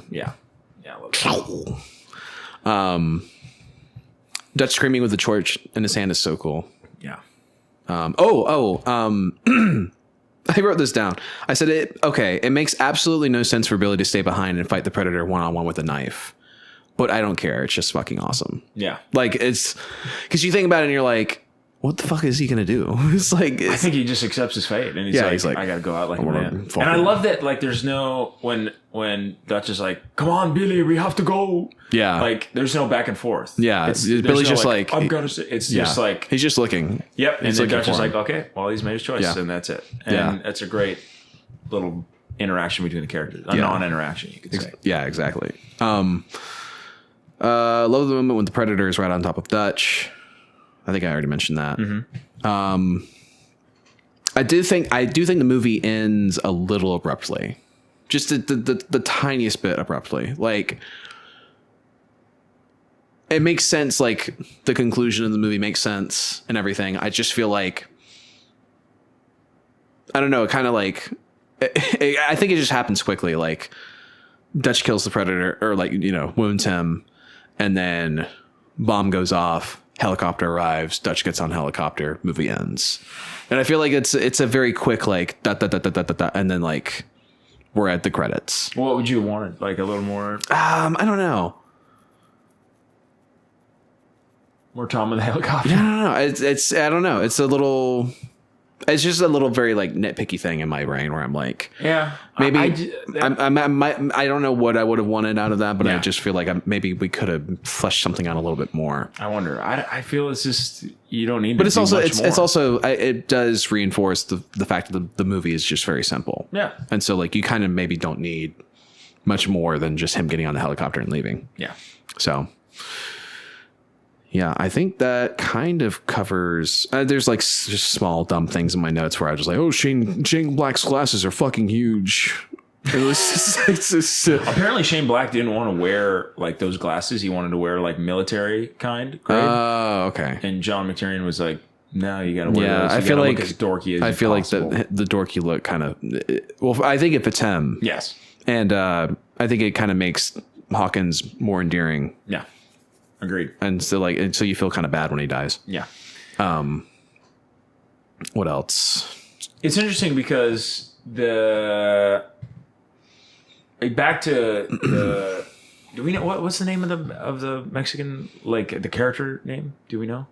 I love that. Dutch screaming with the torch in his hand is so cool. Yeah. I wrote this down. I said it makes absolutely no sense for Billy to stay behind and fight the Predator one-on-one with a knife. But I don't care. It's just fucking awesome. Yeah. Like it's because you think about it and you're like, what the fuck is he gonna do? It's like I think he just accepts his fate, and he's like I gotta go out like a man. And I love that. Like, there's no when Dutch is like, "Come on, Billy, we have to go." Yeah, like there's no back and forth. Yeah, Billy's just like I'm gonna. It's just like he's just looking. Yep, and then Dutch is like, "Okay, well, he's made his choice, and that's it." And that's a great little interaction between the characters. A non-interaction, you could say. Yeah, exactly. Love the moment when the Predator is right on top of Dutch. I think I already mentioned that. Mm-hmm. I do think the movie ends a little abruptly, just the tiniest bit abruptly. Like, it makes sense. Like, the conclusion of the movie makes sense and everything. I just feel like, I don't know, kind of like, I think it just happens quickly. Like, Dutch kills the Predator, or like, wounds him, and then bomb goes off. Helicopter arrives. Dutch gets on helicopter. Movie ends, and I feel like it's a very quick like da da da da da da, and then like we're at the credits. What would you have wanted? Like a little more? I don't know. More Tom in the helicopter. Yeah, I don't know. It's I don't know. It's a little. It's just a little very like nitpicky thing in my brain where I'm like, maybe I don't know what I would have wanted out of that, but I just feel like maybe we could have fleshed something out a little bit more. I wonder. I feel it's just you don't need. But it's also it does reinforce the fact that the movie is just very simple. Yeah, and so like you kind of maybe don't need much more than just him getting on the helicopter and leaving. Yeah. So. Yeah, I think that kind of covers. There's like just small dumb things in my notes where I was just like, "Oh, Shane Black's glasses are fucking huge." Apparently, Shane Black didn't want to wear like those glasses. He wanted to wear like military kind. Oh, okay. And John McTiernan was like, "No, you got to wear those. I feel like look as dorky as I feel possible." Like the dorky look kind of. Well, I think it fits him. Yes, and I think it kind of makes Hawkins more endearing. Yeah. Agreed. And so you feel kind of bad when he dies. Yeah. What else? It's interesting because back to the do we know what's the name of the Mexican, like the character name? Do we know?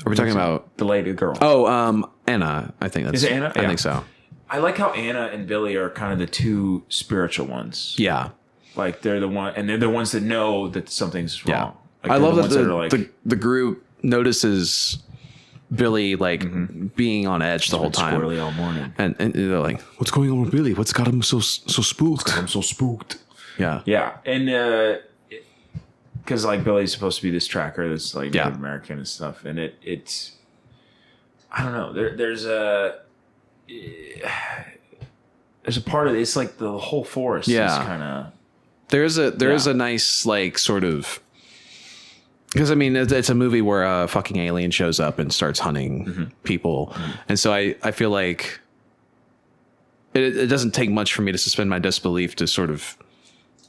Are we talking about the girl? Oh, Anna. I think that's. Is it Anna? I think so. I like how Anna and Billy are kind of the two spiritual ones. Yeah. Like they're the one, and they're the ones that know that something's wrong. Yeah. Like I love that the group notices Billy being on edge the whole time, squirrely all morning, and they're like, "What's going on with Billy? What's got him so spooked? I'm so spooked." Yeah, yeah, and because like Billy's supposed to be this tracker that's like Native American and stuff, and it's I don't know. There's a part of it. It's like the whole forest is kind of. There is a nice like sort of because I mean it's a movie where a fucking alien shows up and starts hunting people, and so I feel like it doesn't take much for me to suspend my disbelief to sort of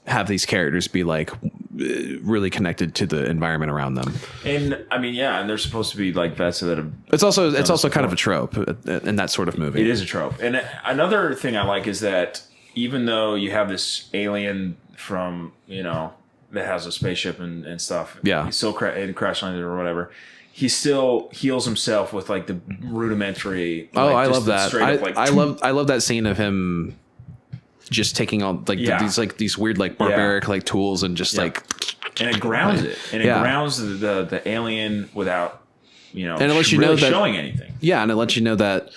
have these characters be like really connected to the environment around them. And I mean, and they're supposed to be like vets that have. It's also kind of a trope in that sort of movie. It is a trope, and another thing I like is that even though you have this alien from that has a spaceship and stuff, he's still crash landed or whatever. He still heals himself with like the rudimentary. I love that. I love that scene of him just taking all like these weird like barbaric like tools and just like, and it grounds it, and it grounds the alien without and it lets you know that showing anything. Yeah, and it lets you know that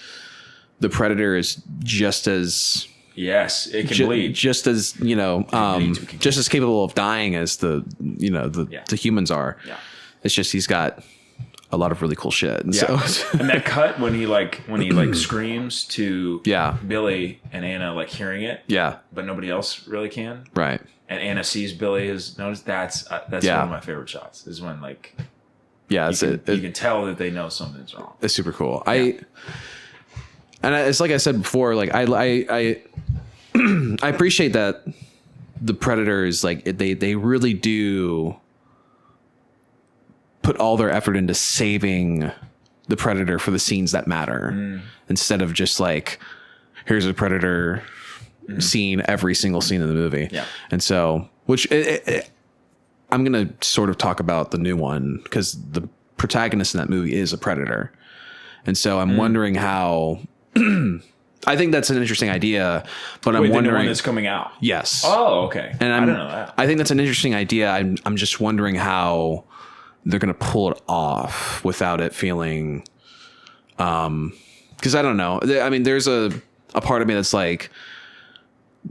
the Predator is just as. Yes, it can bleed. Just as just as capable of dying as the humans are. Yeah. It's just he's got a lot of really cool shit. And Yeah. so And that cut when he screams to Billy and Anna like hearing it, but nobody else really can. Right. And Anna sees Billy has noticed. That's one of my favorite shots. Is when like you can tell that they know something's wrong. It's super cool. It's like I said before. Like I appreciate that the Predators like they really do put all their effort into saving the Predator for the scenes that matter, instead of just like here's a Predator scene every single scene in the movie. Yeah. And so, I'm going to sort of talk about the new one because the protagonist in that movie is a Predator. And so I'm wondering how, I think that's an interesting idea, but I'm wondering. The new one that's coming out. Yes. Oh, okay. And I don't know that. I think that's an interesting idea. I'm just wondering how they're going to pull it off without it feeling, because I don't know. I mean, there's a part of me that's like,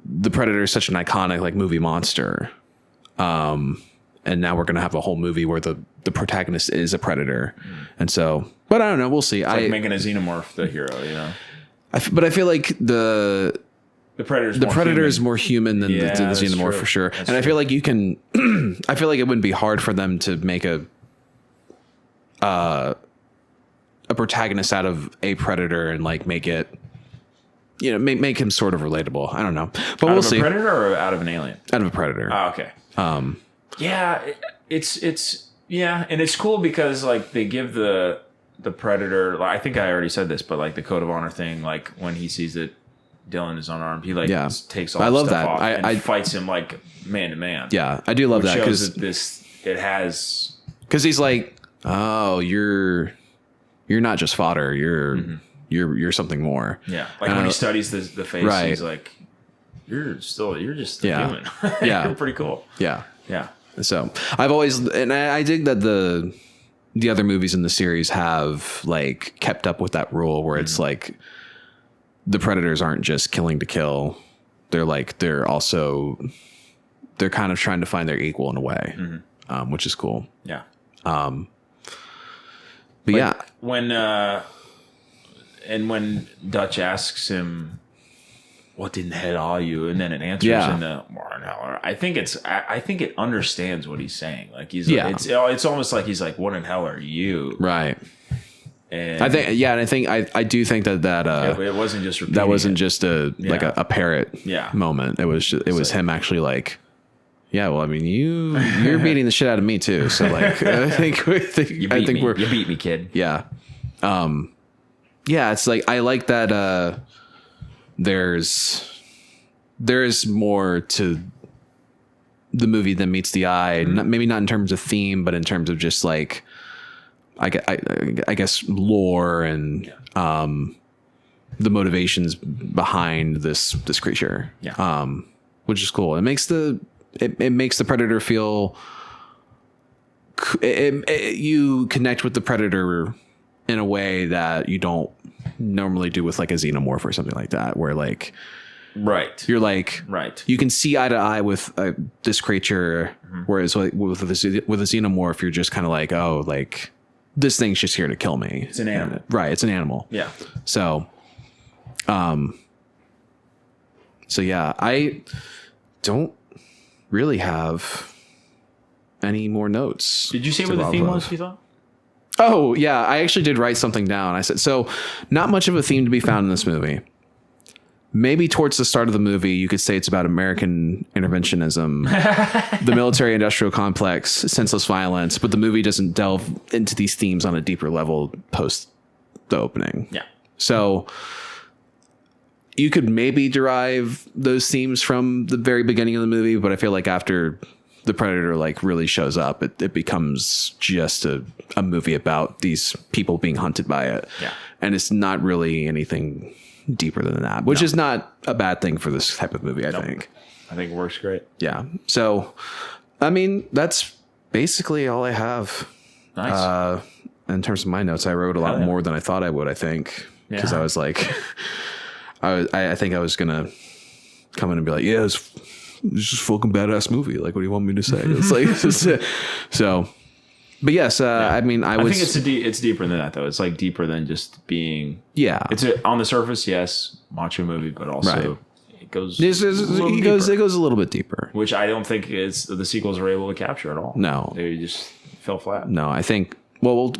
the Predator is such an iconic like movie monster, and now we're gonna have a whole movie where the protagonist is a Predator, and so. But I don't know. We'll see. It's like making a xenomorph the hero, you know. But I feel like the Predator is more human than the xenomorph for sure, and I feel like you can. I feel like it wouldn't be hard for them to make a protagonist out of a Predator and like make it. You know, make him sort of relatable. I don't know, but we'll see. Out of a Predator or out of an alien? Out of a Predator. Oh, okay. Yeah, it's and it's cool because like they give the Predator. Like, I think I already said this, but like the code of honor thing, like when he sees that Dylan is unarmed, he like takes all the stuff off and fights him like man to man. Yeah, I do love that because it has because he's like, oh, you're not just fodder. You're something more. Yeah. Like when he studies the face, he's like, you're just a human. Yeah. You're pretty cool. Yeah. Yeah. So I've always, and I dig that the other movies in the series have like kept up with that rule where it's like the Predators aren't just killing to kill. They're kind of trying to find their equal in a way, which is cool. Yeah. But like yeah. When Dutch asks him, "What in the hell are you?" and then it answers in the Warrenhauer, I think it understands what he's saying. Like it's almost like he's like, "What in hell are you?" Right. And I think I do think that it wasn't just repeating that wasn't just like a parrot moment. It was him actually like. Yeah, well, I mean, you're beating the shit out of me too. So like, you beat me, kid. Yeah. Yeah, it's like I like that there's more to the movie than meets the eye. Maybe not in terms of theme, but in terms of just like I guess lore and the motivations behind this creature. Yeah. Which is cool. It makes the Predator feel you connect with the Predator in a way that you don't normally do with like a xenomorph or something like that, where like, you're like, you can see eye to eye with this creature. Whereas like with a xenomorph, you're just kind of like, oh, like this thing's just here to kill me. It's an animal. Right. It's an animal. Yeah. So yeah, I don't really have any more notes. Did you say what the theme was, you thought? Oh, yeah. I actually did write something down. I said, so not much of a theme to be found in this movie. Maybe towards the start of the movie, you could say it's about American interventionism, the military industrial complex, senseless violence, but the movie doesn't delve into these themes on a deeper level post the opening. Yeah. So you could maybe derive those themes from the very beginning of the movie, but I feel like after the Predator like really shows up, it becomes just a movie about these people being hunted by it. Yeah. And it's not really anything deeper than that, which is not a bad thing for this type of movie, I think. I think it works great. Yeah. So, I mean, that's basically all I have. Nice. In terms of my notes, I wrote a lot more than I thought I would, I think. Because I was like, I think I was going to come in and be like, yeah, it's just a fucking badass movie. Like, what do you want me to say? It's like, so But yes, I mean, I think it's deeper than that though. It's like deeper than just being. Yeah, it's on the surface, yes, macho movie, but also it goes. It goes a little bit deeper, which I don't think the sequels are able to capture at all. No, they just fell flat. No, I think. Well,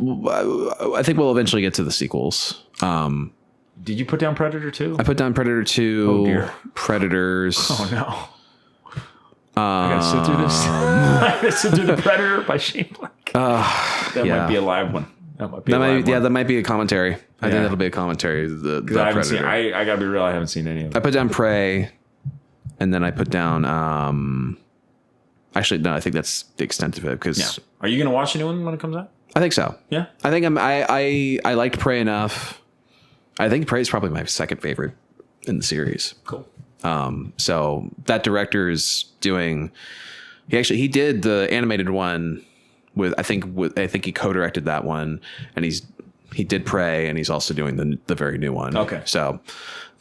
I think we'll eventually get to the sequels. Did you put down Predator 2? I put down Predator 2. Oh dear. Predators. Oh no. I gotta sit through this. I gotta sit through the Predator by Shane Black. That might be a live one. That might be a commentary. I think that'll be a commentary. The I haven't seen. I gotta be real. I haven't seen any of it. I put down Prey, and then I put down. Actually, no. I think that's the extent of it. Because are you gonna watch a new one when it comes out? I think so. Yeah. I think I liked Prey enough. I think Prey is probably my second favorite in the series. Cool. So that director is doing. He did the animated one with I think he co-directed that one, and he did Prey, and he's also doing the very new one. Okay. So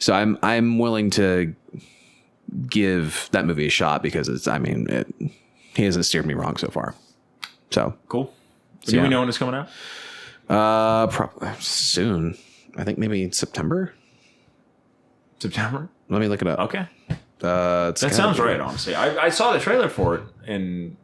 I'm willing to give that movie a shot because he hasn't steered me wrong so far. So cool. Do we know when it's coming out? Probably soon. I think maybe September. September? Let me look it up. Okay. That sounds right, honestly. I saw the trailer for it when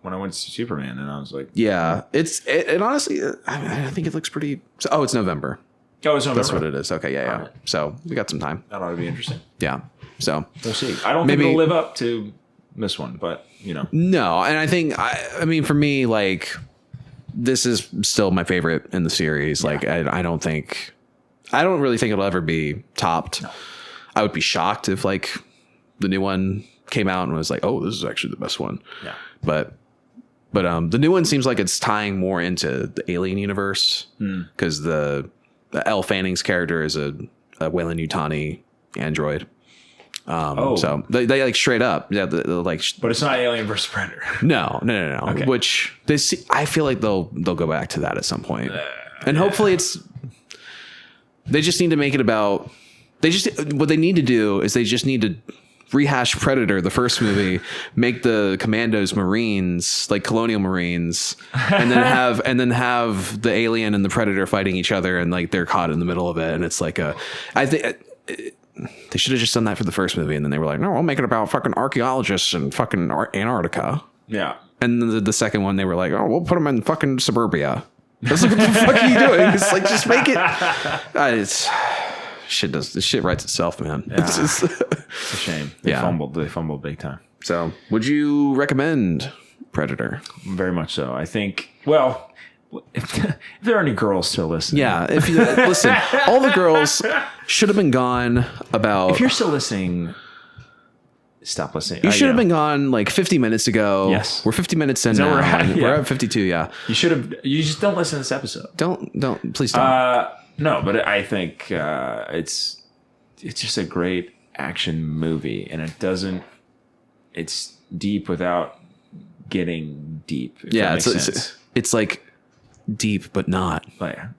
I went to see Superman, and I was like... Yeah. It honestly, I think it looks pretty... Oh, it's November. Oh, it's November. That's what it is. Okay, yeah. Right. So we got some time. That ought to be interesting. Yeah. So... We'll see. I don't think it'll live up to this one, but, No, and I think... I mean, for me, like... This is still my favorite in the series. Yeah. Like, I don't really think it'll ever be topped. No. I would be shocked if like the new one came out and was like, oh, this is actually the best one. Yeah. But the new one seems like it's tying more into the Alien universe because the Elle Fanning's character is a Weyland-Yutani android. So they like straight up, like. But it's not Alien versus Predator. No. Okay. Which I feel like they'll go back to that at some point, and hopefully it's. They just need to make it about. What they need to do is they just need to rehash Predator, the first movie, make the commandos Marines, like colonial Marines, and then have the alien and the Predator fighting each other, and like they're caught in the middle of it, and it's like I think. They should have just done that for the first movie, and then they were like, "No, we'll make it about fucking archaeologists and fucking Antarctica." Yeah. And then the second one, they were like, "Oh, we'll put them in fucking suburbia." I was like, "What the fuck are you doing?" It's like, just make it. This shit writes itself, man. Yeah. It's a shame. They fumbled big time. So, would you recommend Predator? Very much so. I think. Well. If there are any girls still listening, if you listen, all the girls should have been gone about. If you're still listening, stop listening. You should have been gone like 50 minutes ago. Yes, we're 50 minutes in now. We're at 52. Yeah, you should have. You just don't listen to this episode. Don't please don't. No, but I think it's just a great action movie, and it's deep without getting deep. If that makes sense. It's like. Deep but not.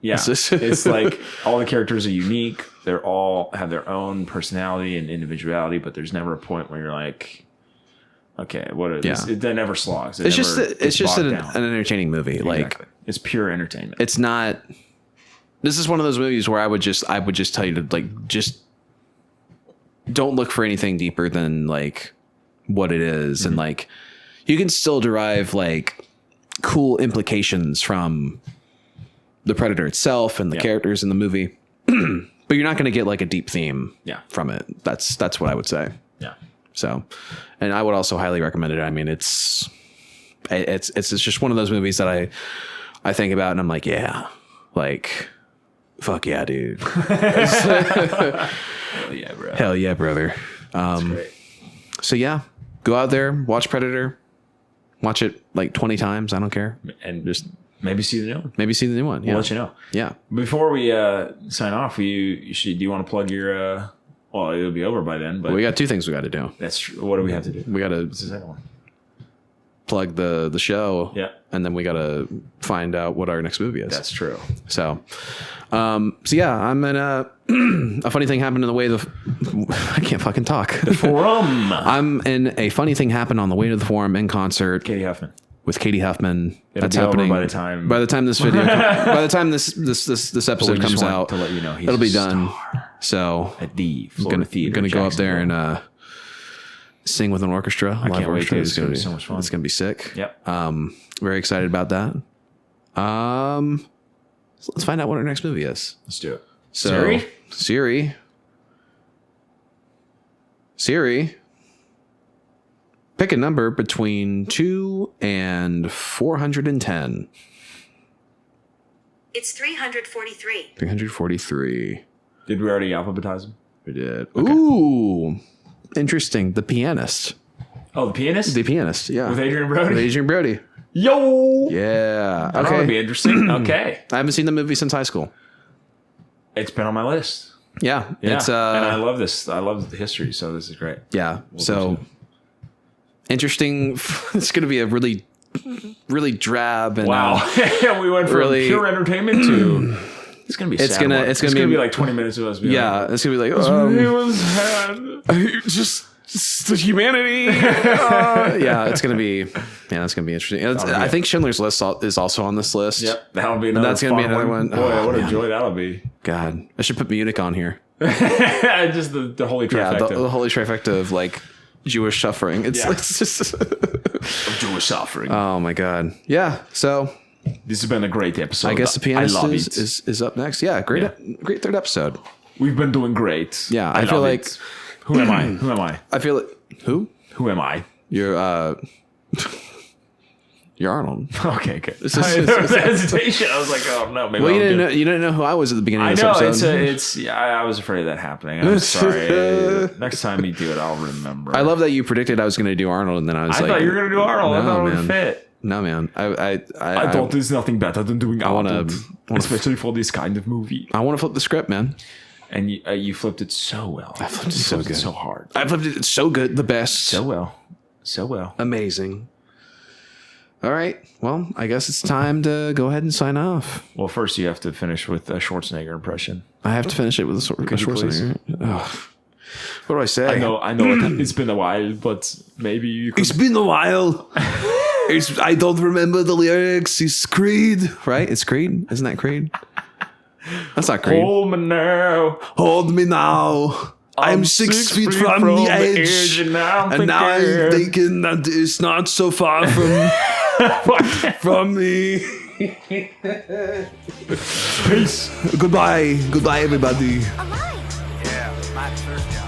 It's like all the characters are unique. They're all have their own personality and individuality, but there's never a point where you're like, okay, what is this? That never slogs. It's just an entertaining movie. Exactly. Like it's pure entertainment. It's not. This is one of those movies where I would just tell you to like just don't look for anything deeper than like what it is, and like you can still derive like cool implications from the Predator itself and the characters in the movie, but you're not going to get like a deep theme from it. That's what I would say. Yeah. So, and I would also highly recommend it. I mean, it's just one of those movies that I think about and I'm like, yeah, like, fuck yeah, dude. Hell yeah, bro. Hell yeah, brother. That's great. So yeah, go out there, watch Predator. Watch it like 20 times. I don't care. And just maybe see the new one. Yeah. We'll let you know. Yeah. Before we sign off, do you want to plug your, well, it'll be over by then, but we got two things we got to do. That's true. What do we have to do? We got to What's the second one? Plug the show. Yeah. And then we got to find out what our next movie is. That's true. So yeah, I'm in a funny thing happened in the way I can't fucking talk. The forum. I'm in a funny thing happened on the way to the forum in concert. Katie Huffman. with Katie Huffman. It'll be over by the time- By the time this video, by the time this episode comes out, to let you know he's it'll be a done. star So at the I'm Florida Theater. gonna go up there and sing with an orchestra. I can't wait, dude. It's gonna be be so much fun. It's gonna be sick. Yep. Very excited about that. So let's find out what our next movie is. Let's do it. So, Siri, pick a number between 2 and 410. It's 343. 343. Did we already alphabetize them? We did. Okay. Ooh, interesting. The Pianist. Oh, The Pianist? The Pianist, yeah. With Adrian Brody? With Adrian Brody. Yo! Yeah. That would be interesting. Okay. I haven't seen the movie since high school. It's been on my list. Yeah. Yeah. It's and I love this. I love the history, so this is great. yeah. So interesting. It's going to be a really, really drab and Wow. We went from really- pure entertainment to it's gonna be It's sad gonna- one. it's gonna be- be like 20 minutes of us being yeah, it's going to be like, it was sad. just the humanity. Yeah, it's gonna be. Yeah, that's gonna be interesting. I think Schindler's List is also on this list. Yep, that'll be another. That's gonna be fun another one. Boy, Oh, what a man. joy that'll be. God, I should put Munich on here. Just the holy Yeah, trifecta. the holy trifecta of like Jewish suffering. It's, Yeah. it's just. of Jewish suffering. Oh my God. Yeah. So This has been a great episode. I guess the Pianist I love is up next. Yeah. Great third episode. We've been doing great. Yeah, I feel love like- it. Who am I? Who am I? I feel it. Who? Who am I? You're you're Arnold. Okay, good. is- There was hesitation. I was like, oh no, maybe Well, I'll do- you didn't know who I was at the beginning I of this know episode. it's yeah, I was afraid of that happening. I'm sorry. Next time you do it, I'll remember. I love that you predicted I was going to do Arnold, and then I was I like, thought you were gonna do Arnold. I No, thought it would man. fit. No, man. I thought there's nothing better than doing wanna- Arnold, especially for this kind of movie. I want to flip the script, man. And you flipped it so well. I flipped it so good. so hard, I flipped it. It's so good. The best. so well. Amazing. All right. Well, I guess it's time to go ahead and sign off. Well, first you have to finish with a Schwarzenegger impression. I have to finish it with a you please? Schwarzenegger. Ugh. What do I say? I know. It's been a while, but maybe you could. It's been a while. I don't remember the lyrics. It's Creed, right? It's Creed. Isn't that Creed? That's not Creed. Hold me now. Hold me now. I'm 6 feet from the edge, and now and now I'm thinking that it's not so far from me. Peace. Goodbye, everybody. Yeah, my first job.